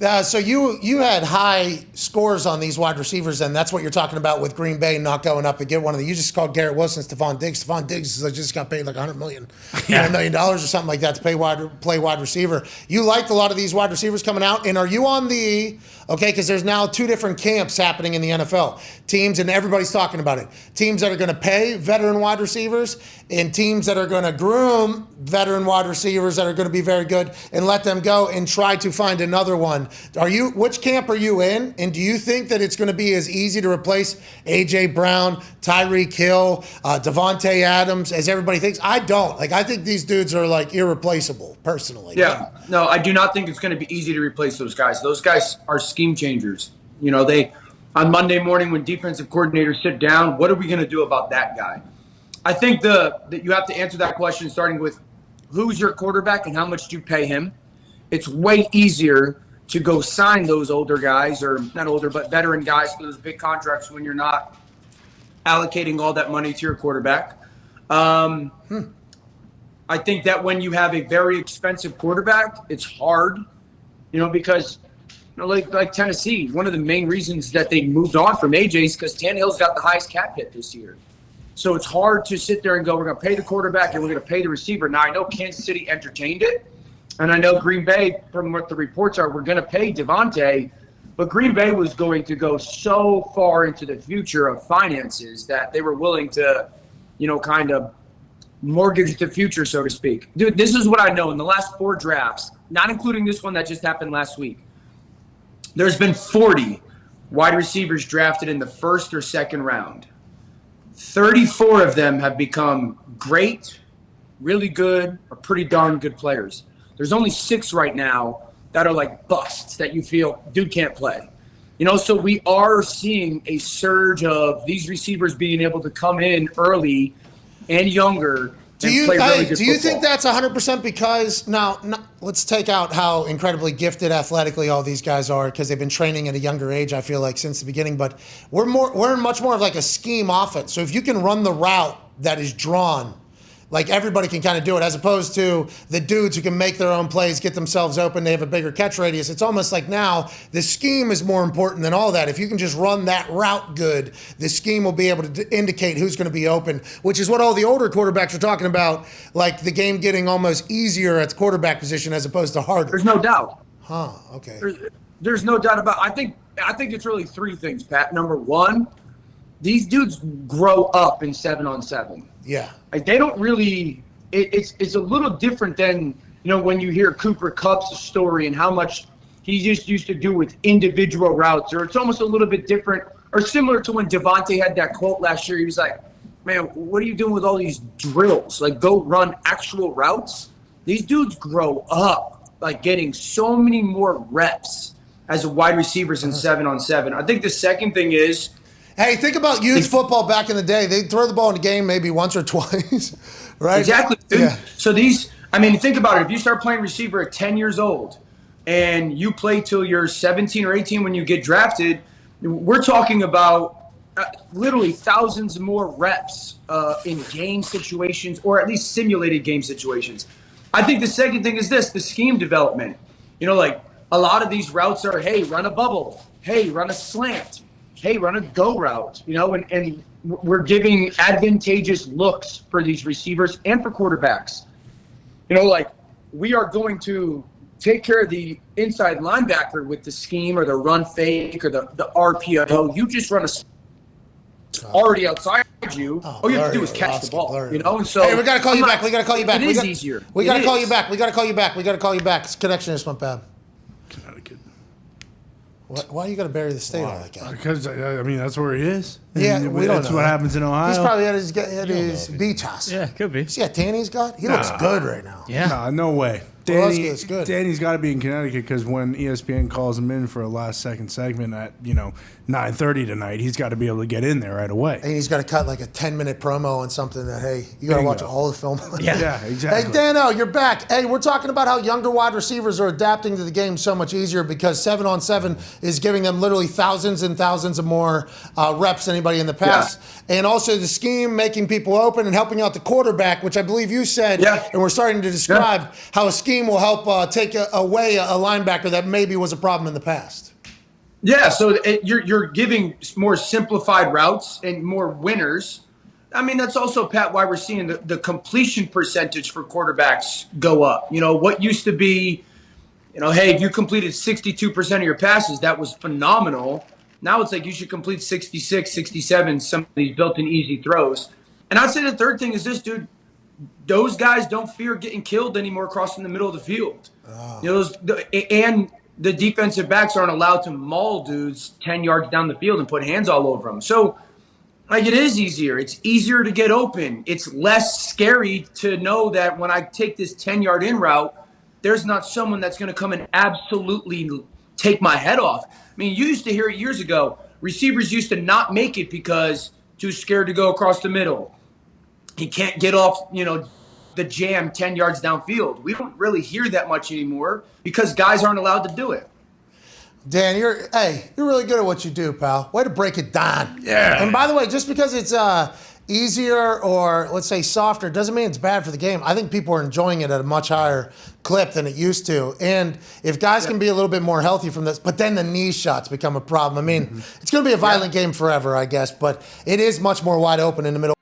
So you had high scores on these wide receivers, and that's what you're talking about with Green Bay not going up and get one of them. You just called Garrett Wilson, Stephon Diggs. Stephon Diggs just got paid like $100 million or something like that to play wide receiver. You liked a lot of these wide receivers coming out, and are you on the because there's now two different camps happening in the NFL. Teams, and everybody's talking about it. Teams that are going to pay veteran wide receivers and teams that are going to groom veteran wide receivers that are going to be very good and let them go and try to find another one. Which camp are you in? And do you think that it's going to be as easy to replace A.J. Brown, Tyreek Hill, Devontae Adams as everybody thinks? I don't. I think these dudes are irreplaceable, personally. Yeah. No, I do not think it's going to be easy to replace those guys. Those guys are scheme changers. They on Monday morning when defensive coordinators sit down, what are we going to do about that guy? I think that you have to answer that question starting with who's your quarterback and how much do you pay him. It's way easier to go sign those older guys, or not older, but veteran guys for those big contracts when you're not allocating all that money to your quarterback. I think that when you have a very expensive quarterback, it's hard, because like Tennessee, one of the main reasons that they moved on from AJ is because Tannehill's got the highest cap hit this year. So it's hard to sit there and go, we're going to pay the quarterback and we're going to pay the receiver. Now, I know Kansas City entertained it, and I know Green Bay, from what the reports are, we're going to pay Devontae, but Green Bay was going to go so far into the future of finances that they were willing to, kind of mortgage the future, so to speak. Dude, this is what I know. In the last 4 drafts, not including this one that just happened last week, there's been 40 wide receivers drafted in the first or second round. 34 of them have become great, really good, or pretty darn good players. There's only 6 right now that are like busts that you feel, dude can't play. So we are seeing a surge of these receivers being able to come in early and younger. Do you think that's 100% because now let's take out how incredibly gifted athletically all these guys are because they've been training at a younger age, I feel like, since the beginning, but we're much more of like a scheme offense. So if you can run the route that is drawn, everybody can kind of do it, as opposed to the dudes who can make their own plays, get themselves open, they have a bigger catch radius. It's almost like now the scheme is more important than all that. If you can just run that route good, the scheme will be able to indicate who's going to be open, which is what all the older quarterbacks are talking about, like the game getting almost easier at the quarterback position as opposed to harder. There's no doubt. Huh, okay. There's no doubt about it. I think it's really 3 things, Pat. Number 1, these dudes grow up in 7-on-7. Yeah. They don't really – it's a little different than, when you hear Cooper Kupp's story and how much he just used to do with individual routes, or it's almost a little bit different or similar to when Devontae had that quote last year. He was like, man, what are you doing with all these drills? Go run actual routes. These dudes grow up, getting so many more reps as a wide receivers in 7-on-7. I think the second thing is – hey, think about youth football back in the day. They'd throw the ball in the game maybe once or twice, right? Exactly. Yeah. So think about it. If you start playing receiver at 10 years old and you play till you're 17 or 18 when you get drafted, we're talking about literally thousands more reps in game situations, or at least simulated game situations. I think the second thing is the scheme development. A lot of these routes are, hey, run a bubble. Hey, run a slant. Hey, run a go route, and we're giving advantageous looks for these receivers and for quarterbacks. We are going to take care of the inside linebacker with the scheme or the run fake or the RPO. You just run already outside you. All you have to do is catch the ball, And so, hey, we got to call you back. We got to call you back. It is easier. We got to call you back. We got to call you back. We got to call you back. This connection just went bad. Connecticut. Why you got to bury the state on that guy? Because, that's where he is. Yeah, we don't know. That's what happens in Ohio. He's probably at his beach house. Yeah, could be. See how tan he's got? He looks good right now. Yeah. Nah, no way. Orlovsky good. Danny's got to be in Connecticut because when ESPN calls him in for a last-second segment at 9:30 tonight, he's got to be able to get in there right away. And he's got to cut like a 10-minute promo on something that, hey, you got to watch all the film. Yeah, exactly. Hey, Dano, you're back. Hey, we're talking about how younger wide receivers are adapting to the game so much easier because 7-on-7 is giving them literally thousands and thousands of more reps than anybody in the past. Yeah. And also the scheme making people open and helping out the quarterback, which I believe you said, and we're starting to describe how a scheme scheme will help take away a linebacker that maybe was a problem in the past. Yeah, so you're giving more simplified routes and more winners. I mean, that's also, Pat, why we're seeing the completion percentage for quarterbacks go up. You know, what used to be, hey, if you completed 62% of your passes, that was phenomenal. Now it's like you should complete 66, 67, some of these built-in easy throws. And I'd say the third thing is this, dude. Those guys don't fear getting killed anymore crossing the middle of the field. And the defensive backs aren't allowed to maul dudes 10 yards down the field and put hands all over them. So, like, it is easier. It's easier to get open. It's less scary to know that when I take this 10-yard in route, there's not someone that's going to come and absolutely take my head off. I mean, you used to hear it years ago. Receivers used to not make it because too scared to go across the middle. He can't get off, the jam 10 yards downfield. We don't really hear that much anymore because guys aren't allowed to do it. Dan, you're really good at what you do, pal. Way to break it down. Yeah. And by the way, just because it's easier or let's say softer doesn't mean it's bad for the game. I think people are enjoying it at a much higher clip than it used to. And if guys can be a little bit more healthy from this, but then the knee shots become a problem. I mean, it's going to be a violent game forever, I guess, but it is much more wide open in the middle.